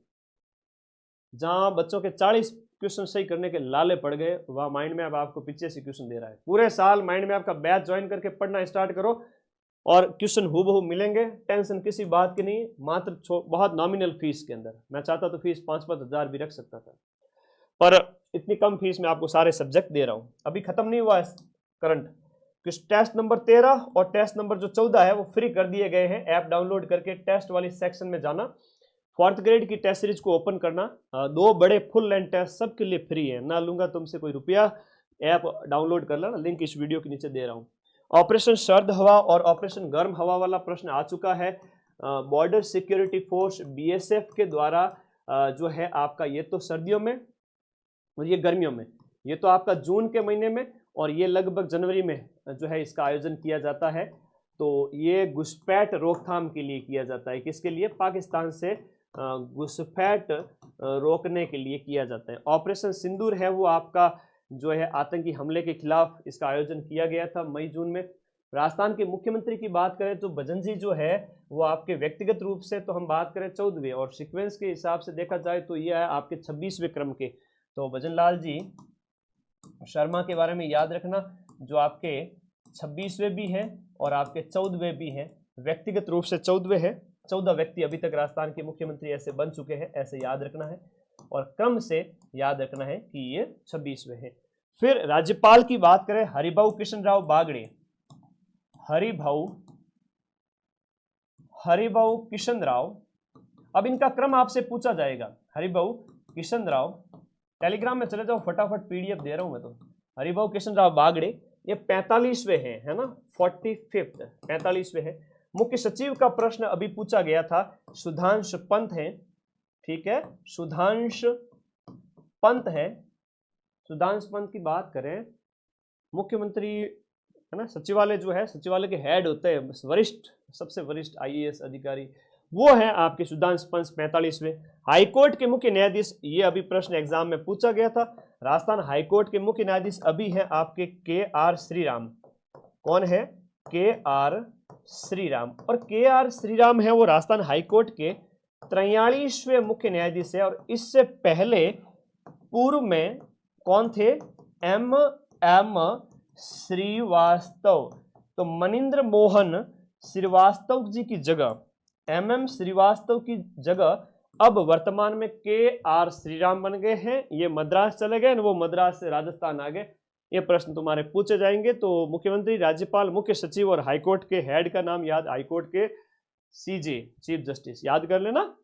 जहां बच्चों के 40 क्वेश्चन सही करने के लाले पड़ गए, वह माइंड में अब आपको 85 क्वेश्चन दे रहा है। पूरे साल माइंड में आपका बैच ज्वाइन करके पढ़ना स्टार्ट करो और क्वेश्चन हूबहू मिलेंगे, टेंशन किसी बात की नहीं। मात्र बहुत नॉमिनल फीस के अंदर, मैं चाहता तो फीस 5-5 हज़ार भी रख सकता था, पर इतनी कम फीस में आपको सारे सब्जेक्ट दे रहा हूं। अभी खत्म नहीं हुआ है करंट। टेस्ट नंबर 13 और टेस्ट नंबर जो 14 है वो फ्री कर दिए गए हैं। ऐप डाउनलोड करके टेस्ट वाली सेक्शन में जाना, 4th ग्रेड की टेस्ट सीरीज को ओपन करना, 2 बड़े फुल लेंथ टेस्ट सबके लिए फ्री है, ना लूंगा तुमसे कोई रुपया। ऐप डाउनलोड कर लेना, लिंक इस वीडियो के नीचे दे रहा हूं। ऑपरेशन सर्द हवा और ऑपरेशन गर्म हवा वाला प्रश्न आ चुका है। बॉर्डर सिक्योरिटी फोर्स BSF के द्वारा जो है आपका, ये तो सर्दियों में और ये गर्मियों में, ये तो आपका जून के महीने में और ये लगभग जनवरी में जो है इसका आयोजन किया जाता है। तो ये घुसपैठ रोकथाम के लिए किया जाता है। किसके लिए? पाकिस्तान से घुसपैठ रोकने के लिए किया जाता है। ऑपरेशन सिंदूर है वो आपका जो है आतंकी हमले के खिलाफ इसका आयोजन किया गया था मई जून में। राजस्थान के मुख्यमंत्री की बात करें तो भजन जी जो है वो आपके व्यक्तिगत रूप से तो हम बात करें 14वें, और सीक्वेंस के हिसाब से देखा जाए तो ये है आपके 26वें क्रम के। तो भजन लाल जी शर्मा के बारे में याद रखना, जो आपके 26वें भी हैं और आपके 14वें भी हैं। व्यक्तिगत रूप से 14वें है, 14 व्यक्ति अभी तक राजस्थान के मुख्यमंत्री ऐसे बन चुके हैं, ऐसे याद रखना है, और क्रम से याद रखना है कि ये 26वें हैं। फिर राज्यपाल की बात करें, हरिभाऊ कृष्णराव बागड़े, हरिभाऊ कृष्णराव। अब इनका क्रम आपसे पूछा जाएगा, हरिभाऊ कृष्णराव, टेलीग्राम में चले जाओ, फटाफट पीडीएफ दे रहा हूं मैं तो। हरिभाऊ कृष्णराव बागड़े ये 45वें हैं, है ना, 45th 45वें हैं। मुख्य सचिव का प्रश्न अभी पूछा गया था, सुधांशु पंत है, ठीक है, सुधांशु पंत है। सुधांशु पंत की बात करें, मुख्यमंत्री है ना, सचिवालय जो है, सचिवालय के हेड होते हैं वरिष्ठ, सबसे वरिष्ठ आईएएस अधिकारी, वो है आपके सुधांशु पंत 45वें। हाईकोर्ट के मुख्य न्यायाधीश, ये अभी प्रश्न एग्जाम में पूछा गया था, राजस्थान हाईकोर्ट के मुख्य न्यायाधीश अभी हैं आपके के.आर. श्रीराम। कौन है? के.आर. श्रीराम। और के.आर. श्रीराम है वो राजस्थान हाईकोर्ट के 43वें मुख्य न्यायाधीश है। और इससे पहले पूर्व में कौन थे? एम श्रीवास्तव। तो मनिंद्र मोहन श्रीवास्तव जी की जगह, एम श्रीवास्तव की जगह अब वर्तमान में के.आर. श्रीराम बन गए हैं। ये मद्रास चले गए, वो मद्रास से राजस्थान आ गए। ये प्रश्न तुम्हारे पूछे जाएंगे। तो मुख्यमंत्री, राज्यपाल, मुख्य सचिव और हाईकोर्ट के हेड का नाम याद, हाईकोर्ट के सीजे, चीफ जस्टिस, याद कर लेना।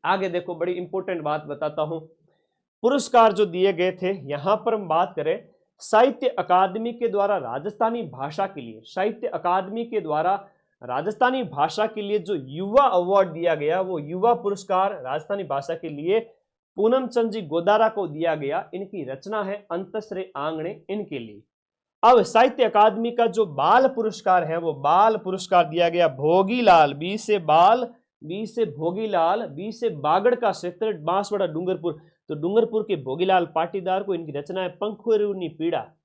आगे देखो, बड़ी इंपॉर्टेंट बात बताता हूं। पुरस्कार जो दिए गए थे, यहां पर हम बात करें साहित्य अकादमी के द्वारा राजस्थानी भाषा के लिए, साहित्य अकादमी के द्वारा राजस्थानी भाषा के लिए जो युवा अवार्ड दिया गया, वो युवा पुरस्कार राजस्थानी भाषा के लिए पूनम चंद जी गोदारा को दिया गया। इनकी रचना है अंतश्रे आंगणे, इनके लिए। अब साहित्य अकादमी का जो बाल पुरस्कार है, वो बाल पुरस्कार दिया गया भोगीलाल, बी से बाल, बी से भोगीलाल, बी से बागड़ का क्षेत्र, बांसवाड़ा डूंगरपुर। तो डूंगरपुर के भोगीलाल पाटीदार को, इनकी रचना है पंखुरुनी पीड़ा,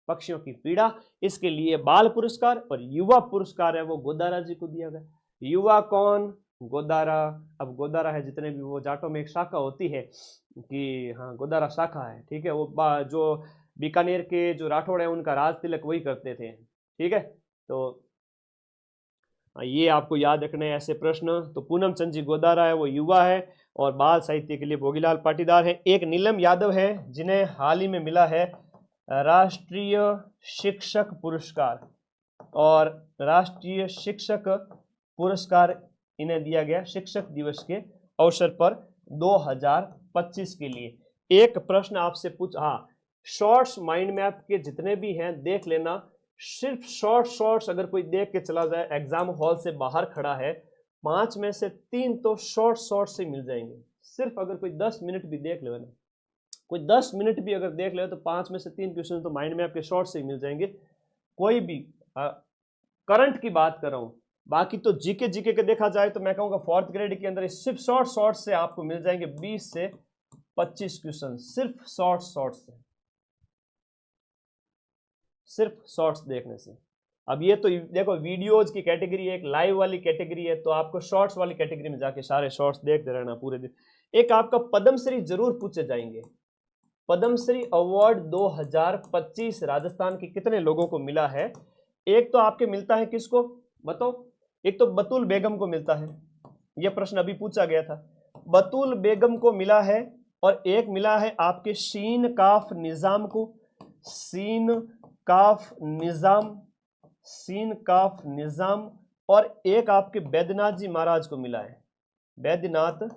पक्षियों की पीड़ा, इसके लिए बाल पुरस्कार। और युवा पुरस्कार है वो गोदारा जी को दिया गया। युवा कौन? गोदारा। अब गोदारा है जितने भी, वो जाटों में एक शाखा होती है कि हाँ गोदारा शाखा है, ठीक है, वो जो बीकानेर के जो राठौड़ है उनका राज तिलक वही करते थे, ठीक है। तो ये आपको याद रखने ऐसे प्रश्न। तो पूनम चंद जी गोदारा है वो युवा है, और बाल साहित्य के लिए भोगीलाल पाटीदार है। एक नीलम यादव है जिन्हें हाल ही में मिला है राष्ट्रीय शिक्षक पुरस्कार, और राष्ट्रीय शिक्षक पुरस्कार इन्हें दिया गया शिक्षक दिवस के अवसर पर 2025 के लिए। एक प्रश्न आपसे पूछ, हाँ, शॉर्ट्स माइंड मैप के जितने भी हैं देख लेना। सिर्फ शॉर्ट्स अगर कोई देख के चला जाए, एग्जाम हॉल से बाहर खड़ा है, 5 में से 3 तो शॉर्ट से मिल जाएंगे। सिर्फ अगर कोई 10 मिनट भी देख ले ना, कोई 10 मिनट भी अगर देख ले, तो 5 में से 3 क्वेश्चन तो माइंड मैप के शॉर्ट से ही मिल जाएंगे। कोई भी करंट की बात कर रहा हूं, बाकी तो जीके के देखा जाए तो मैं कहूँगा 4th ग्रेड के अंदर सिर्फ शॉर्ट से आपको मिल जाएंगे 20 से 25 क्वेश्चन, सिर्फ शॉर्ट से, सिर्फ शॉर्ट्स देखने से। अब ये तो देखो वीडियोज की कैटेगरी है, एक लाइव वाली कैटेगरी है, तो आपको शॉर्ट्स वाली कैटेगरी में जाके सारे शॉर्ट्स देखते रहना पूरे दिन। एक आपका पद्मश्री जरूर पूछे जाएंगे। पद्मश्री अवार्ड 2025 राजस्थान के कितने लोगों को मिला है? एक तो आपके मिलता है, किसको बताओ? एक तो बतूल बेगम को मिलता है, यह प्रश्न अभी पूछा गया था, बतूल बेगम को मिला है। और एक मिला है आपके शीन काफ निजाम को, शीन काफ निजाम। और एक आपके बैद्यनाथ जी महाराज को मिला है, बैद्यनाथ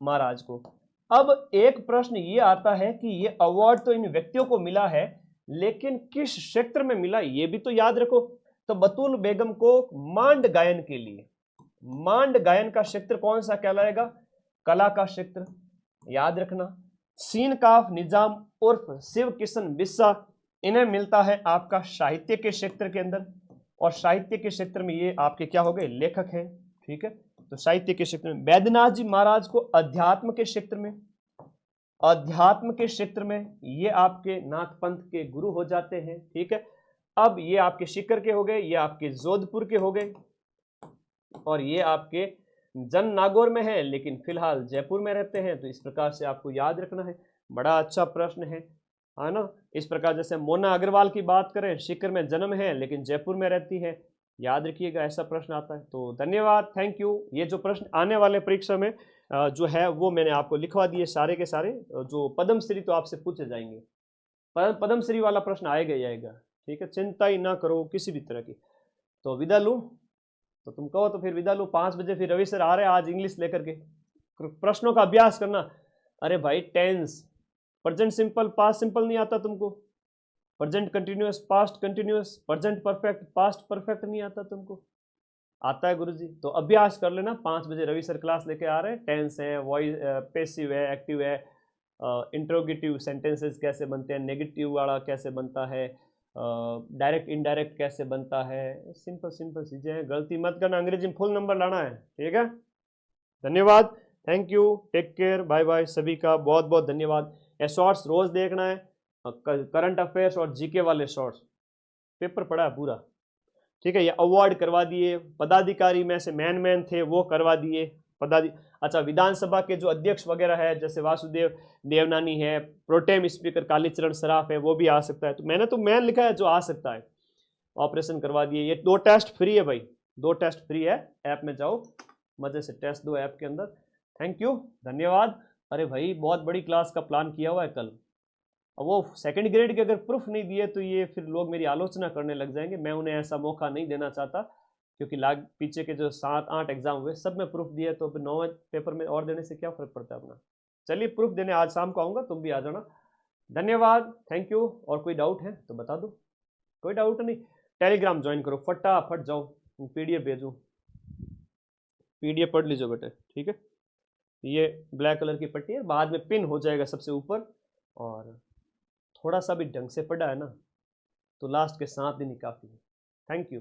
महाराज को। अब एक प्रश्न ये आता है कि ये अवार्ड तो इन व्यक्तियों को मिला है, लेकिन किस क्षेत्र में मिला ये भी तो याद रखो। तो बतूल बेगम को मांड गायन के लिए, मांड गायन का क्षेत्र कौन सा कहलाएगा? कला का क्षेत्र, याद रखना। सीन काफ निजाम उर्फ शिव किशन बिस्सा, इन्हें मिलता है आपका साहित्य के क्षेत्र के अंदर, और साहित्य के क्षेत्र में ये आपके क्या हो गए? लेखक हैं, ठीक है। तो साहित्य के क्षेत्र में बैद्यनाथ जी महाराज को अध्यात्म के क्षेत्र में, अध्यात्म के क्षेत्र में ये आपके नाथ पंथ के गुरु हो जाते हैं, ठीक है। अब ये आपके सीकर के हो गए, ये आपके जोधपुर के हो गए, और ये आपके जन नागौर में है लेकिन फिलहाल जयपुर में रहते हैं। तो इस प्रकार से आपको याद रखना है, बड़ा अच्छा प्रश्न है ना। इस प्रकार जैसे मोना अग्रवाल की बात करें, सीकर में जन्म है लेकिन जयपुर में रहती है, याद रखिएगा ऐसा प्रश्न आता है। तो धन्यवाद, थैंक यू। ये जो प्रश्न आने वाले परीक्षा में जो है वो मैंने आपको लिखवा दिए सारे के सारे। जो पद्मश्री तो आपसे पूछे जाएंगे, पद्मश्री वाला प्रश्न आएगा ही आएगा, ठीक है, चिंता ही ना करो किसी भी तरह की। तो विदा लूँ, तो तुम कहो तो फिर विदा लूँ। 5 बजे फिर रवि सर आ रहे हैं आज इंग्लिश लेकर के, प्रश्नों का अभ्यास करना। अरे भाई tense, present simple, past simple नहीं आता तुमको, present continuous, past continuous, present perfect, past perfect नहीं आता तुमको, आता है गुरुजी। तो अभ्यास कर लेना। 5 बजे रवि सर क्लास लेके आ रहे हैं। टेंस है, वॉइस, पैसिव है, एक्टिव है, इंट्रोगेटिव सेंटेंसेस कैसे बनते हैं, नेगेटिव वाला कैसे बनता है, डायरेक्ट इनडायरेक्ट कैसे बनता है, सिंपल सिंपल चीजें हैं। गलती मत करना, अंग्रेजी में फुल नंबर लाना है, ठीक है। धन्यवाद, thank you, take care, bye bye सभी का, बहुत बहुत धन्यवाद। ये शॉर्ट्स रोज देखना है, करंट अफेयर्स और जीके वाले शॉर्ट्स, पेपर पड़ा है पूरा, ठीक है। ये अवार्ड करवा दिए, पदाधिकारी में से मैन थे वो करवा दिए, अच्छा विधानसभा के जो अध्यक्ष वगैरह है जैसे वासुदेव देवनानी है, प्रोटेम स्पीकर कालीचरण सराफ है, वो भी आ सकता है। तो मैंने तो मैन लिखा है जो आ सकता है, ऑपरेशन करवा दिए। ये 2 टेस्ट फ्री है भाई, 2 टेस्ट फ्री है, ऐप में जाओ मजे से टेस्ट दो ऐप के अंदर। थैंक यू, धन्यवाद। अरे भाई बहुत बड़ी क्लास का प्लान किया हुआ है कल, अब वो सेकंड ग्रेड के अगर प्रूफ नहीं दिए तो ये फिर लोग मेरी आलोचना करने लग जाएंगे। मैं उन्हें ऐसा मौका नहीं देना चाहता, क्योंकि पीछे के जो 7-8 एग्जाम हुए सब में प्रूफ दिए, तो 9वें पेपर में और देने से क्या फर्क पड़ता है अपना। चलिए प्रूफ देने आज शाम को आऊँगा, तुम भी आ जाना। धन्यवाद, थैंक यू। और कोई डाउट है तो बता दो, कोई डाउट नहीं। टेलीग्राम ज्वाइन करो, फटाफट जाओ, PDF भेजूँ, PDF पढ़ लीजिए बेटे, ठीक है। ये ब्लैक कलर की पट्टी है, बाद में पिन हो जाएगा सबसे ऊपर, और थोड़ा सा भी ढंग से पढ़ा है ना तो लास्ट के 7 दिन ही काफ़ी है। Thank you.